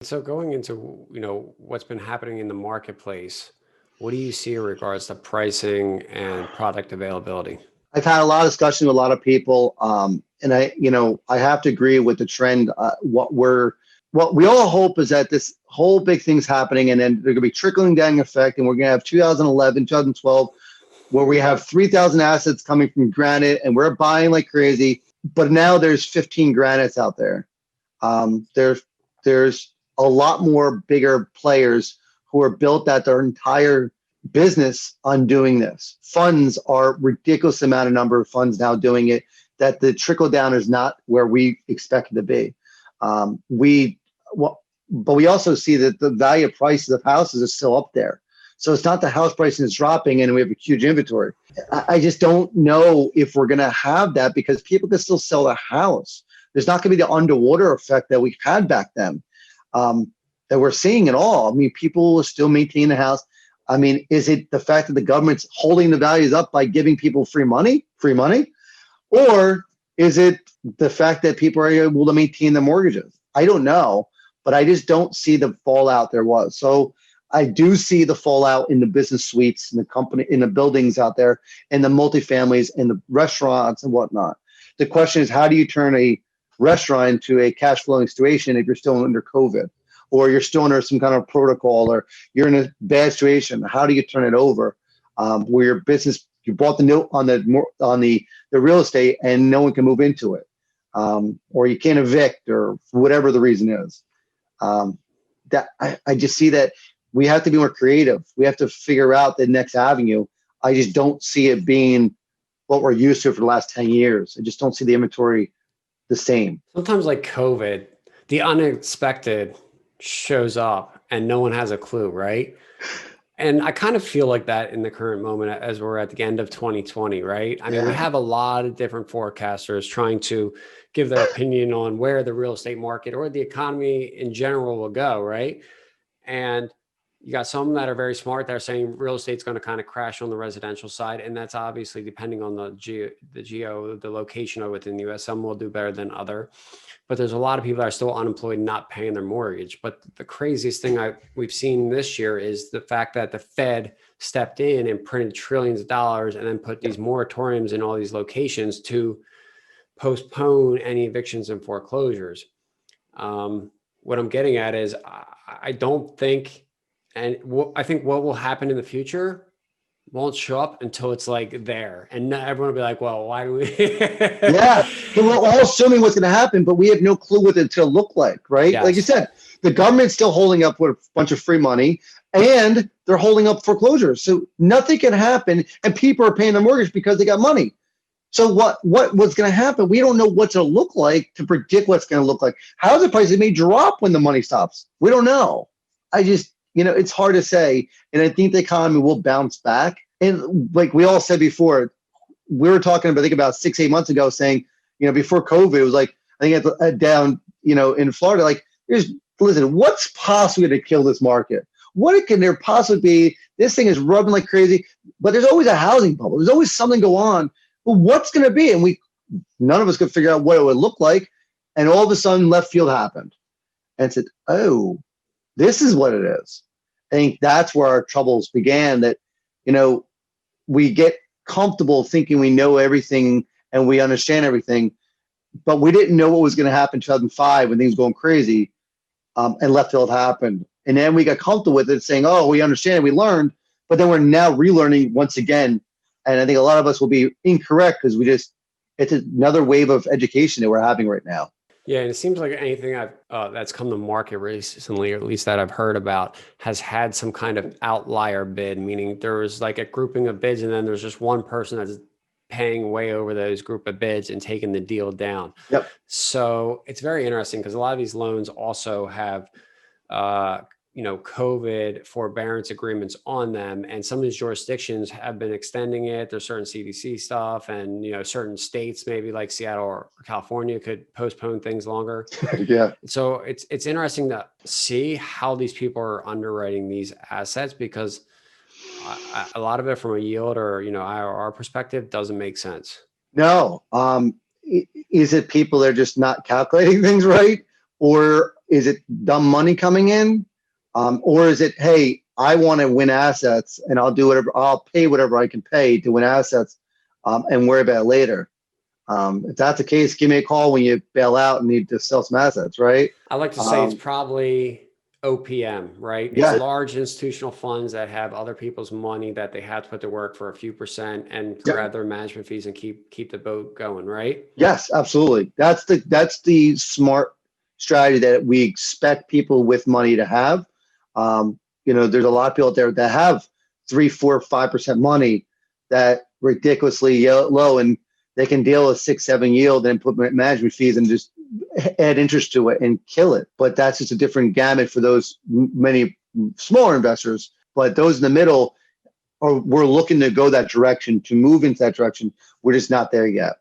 So going into, what's been happening in the marketplace, what do you see in regards to pricing and product availability? I've had a lot of discussion with a lot of people, and I have to agree with the trend. What we all hope is that this whole big thing's happening, and then they're going to be trickling down effect, and we're going to have 2011, 2012, where we have 3,000 assets coming from Granite, and we're buying like crazy. But now there's 15 Granites out there. There's a lot more bigger players who are built that their entire business on doing this. Funds are ridiculous amount of number of funds now doing it, that the trickle down is not where we expect it to be. But we also see that the value of prices of houses is still up there. So it's not the house pricing is dropping and we have a huge inventory. I just don't know if we're going to have that, because people can still sell their house. There's not going to be the underwater effect that we had back then, that we're seeing at all. I mean, people will still maintain the house. I mean, is it the fact that the government's holding the values up by giving people free money? Or is it the fact that people are able to maintain their mortgages? I don't know, but I just don't see the fallout there was. So I do see the fallout in the business suites, in the company, in the buildings out there, in the multifamilies, in the restaurants and whatnot. The question is, how do you turn a restaurant into a cash flowing situation if you're still under COVID, or you're still under some kind of protocol, or you're in a bad situation? How do you turn it over where your business, you bought the note on the real estate and no one can move into it, or you can't evict, or whatever the reason is. That I just see that we have to be more creative. We have to figure out the next avenue. I just don't see it being what we're used to for the last 10 years. I just don't see the inventory the same. Sometimes like COVID, the unexpected shows up and no one has a clue, right? And I kind of feel like that in the current moment as we're at the end of 2020, right? I mean, we have a lot of different forecasters trying to give their opinion on where the real estate market or the economy in general will go, right? And you got some that are very smart that are saying real estate's going to kind of crash on the residential side. And that's obviously depending on the location of within the US. Some will do better than other. But there's a lot of people that are still unemployed and not paying their mortgage. But the craziest thing we've seen this year is the fact that the Fed stepped in and printed trillions of dollars and then put these moratoriums in all these locations to postpone any evictions and foreclosures. What I'm getting at is I don't think, and I think what will happen in the future won't show up until it's like there, and everyone will be like, well, why do we? Yeah, but we're all assuming what's going to happen, but we have no clue what it's going to look like, right? Yes. Like you said, the government's still holding up with a bunch of free money, and they're holding up foreclosures. So nothing can happen, and people are paying their mortgage because they got money. So what was going to happen? We don't know what's going to look like to predict what's going to look like. Housing prices may drop when the money stops. We don't know. I just, it's hard to say. And I think the economy will bounce back. And like we all said before, we were talking about, I think about 6-8 months ago, saying, before COVID, it was like, I think down, in Florida, like, listen, what's possibly to kill this market? What can there possibly be? This thing is rubbing like crazy, but there's always a housing bubble. There's always something go on. But what's going to be? And none of us could figure out what it would look like. And all of a sudden, left field happened. And said, oh, this is what it is. I think that's where our troubles began, that, we get comfortable thinking we know everything and we understand everything, but we didn't know what was going to happen in 2005 when things were going crazy, and left field happened. And then we got comfortable with it, saying, oh, we understand, we learned, but then we're now relearning once again. And I think a lot of us will be incorrect because it's another wave of education that we're having right now. Yeah, and it seems like anything that's come to market recently, or at least that I've heard about, has had some kind of outlier bid, meaning there was like a grouping of bids and then there's just one person that's paying way over those group of bids and taking the deal down. Yep. So it's very interesting because a lot of these loans also have COVID forbearance agreements on them. And some of these jurisdictions have been extending it. There's certain CDC stuff, and, certain states, maybe like Seattle or California, could postpone things longer. Yeah. So it's interesting to see how these people are underwriting these assets, because a lot of it from a yield or, IRR perspective doesn't make sense. No. Is it people that are just not calculating things right? Or is it dumb money coming in? Or is it, hey, I want to win assets and I'll pay whatever I can pay to win assets and worry about it later. If that's the case, give me a call when you bail out and need to sell some assets, right? I like to say it's probably OPM, right? It's Yeah, large institutional funds that have other people's money that they have to put to work for a few percent and yeah, grab their management fees and keep the boat going, right? yes, absolutely. That's the smart strategy that we expect people with money to have. There's a lot of people out there that have 3, 4, 5% money that ridiculously low, and they can deal with 6, 7 yield and put management fees and just add interest to it and kill it. But that's just a different gamut for those many smaller investors. But those in the middle, we're looking to go that direction, to move into that direction. We're just not there yet.